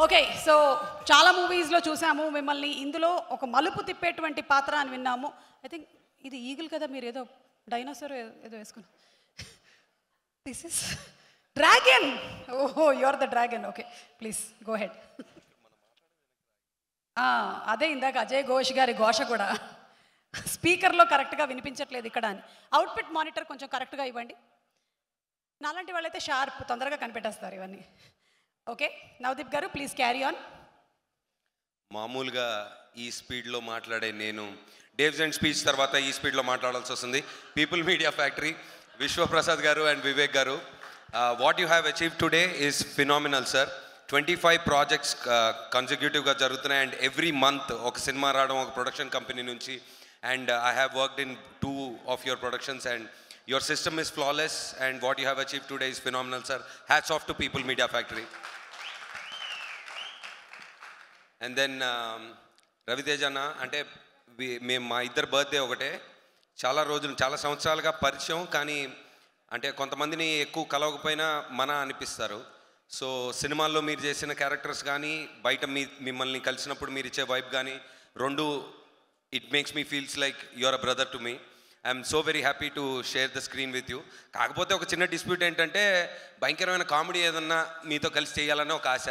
Okay, so చాలా మూవీస్లో చూసాము మిమ్మల్ని. ఇందులో ఒక మలుపు తిప్పేటువంటి పాత్ర అని విన్నాము. ఐ థింక్ ఇది ఈగిల్ కదా, మీరు ఏదో డైనోసార్ ఏదో వేసుకున్నారు. This is dragon. ఓహో, you are the dragon. Okay, please go head. అదే ఇందాక అజయ్ ఘోష్ గారి ఘోష కూడా స్పీకర్లో కరెక్ట్గా వినిపించట్లేదు ఇక్కడ అని. అవుట్పుట్ మానిటర్ కొంచెం కరెక్ట్గా ఇవ్వండి. నాలాంటి వాళ్ళైతే షార్ప్ తొందరగా కనిపెట్టేస్తారు ఇవన్నీ. ఓకే, నవదీప్ గారు ప్లీజ్ క్యారీ ఆన్. మామూలుగా ఈ స్పీడ్లో మాట్లాడే నేను డేవ్స్ అండ్ స్పీచ్ తర్వాత ఈ స్పీడ్లో మాట్లాడాల్సి వస్తుంది. పీపుల్ మీడియా ఫ్యాక్టరీ, విశ్వప్రసాద్ గారు అండ్ వివేక్ గారు, what you have achieve today is phenomenal sir. 25 projects కన్సిక్యూటివ్గా జరుగుతున్నాయి అండ్ ఎవ్రీ మంత్ ఒక సినిమా రావడం ఒక ప్రొడక్షన్ కంపెనీ నుంచి. And I have worked in 2 of your productions and your system is flawless and what you have achieved today is phenomenal sir. Hats off to People Media Factory. And then Raviteja అన్న అంటే మేము మా ఇద్దరు birthday ఒకటే. చాలా రోజులు చాలా సంవత్సరాలుగా పరిచయం, కానీ అంటే కొంతమందిని ఎక్కువ కలవకపోయినా మన అనిపిస్తారు. సో సినిమాల్లో మీరు చేసిన క్యారెక్టర్స్ కానీ బయట మిమ్మల్ని కలిసినప్పుడు మీరు ఇచ్చే వైబ్ కానీ రెండు it makes me feels like you are a brother to me. I'm so very happy to share the screen with you. కాకపోతే ఒక చిన్న డిస్ప్యూట్ ఏంటంటే భయంకరమైన కామెడీ ఏదన్నా మీతో కలిసి చేయాలని ఒక ఆశ.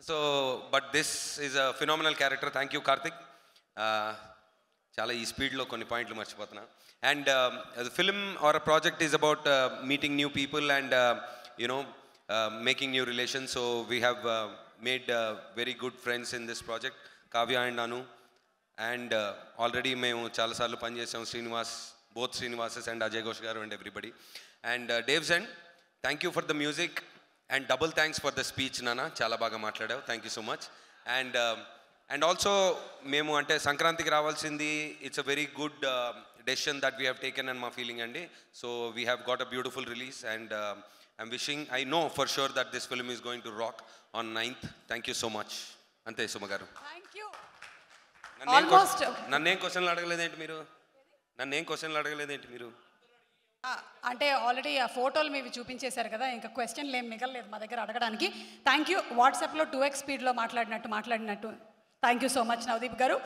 So but this is a phenomenal character. Thank you Karthik. చాలా ఈ స్పీడ్లో కొన్ని పాయింట్లు మర్చిపోతున్నా. And the film or a project is about meeting new people and you know making new relations. So we have made very good friends in this project, Kavya and Anu. And already మేము చాలాసార్లు పనిచేసాం, Srinivas, both Srinivases and Ajay Ghosh garu and everybody. And Dave's end, thank you for the music and double thanks for the speech Nana, చాలా బాగా మాట్లాడావు, thank you so much. And also మేము అంటే సంక్రాంతికి రావాల్సింది, it's a very good decision that we have taken and మా feeling అండి. So we have got a beautiful release and I'm wishing, I know for sure that this film is going to rock on 9th. Thank you so much. Ante Suma garu. Thank you. నన్నేం క్వశ్చన్లు అడగలేదేంటి మీరు? అంటే already ఆ ఫోటోలు మీవి చూపించేశారు కదా, ఇంకా క్వశ్చన్లు ఏం మిగలలేదు మా దగ్గర అడగడానికి. Thank you. వాట్సాప్లో 2x స్పీడ్లో మాట్లాడినట్టు thank you so much Navdeep గారు.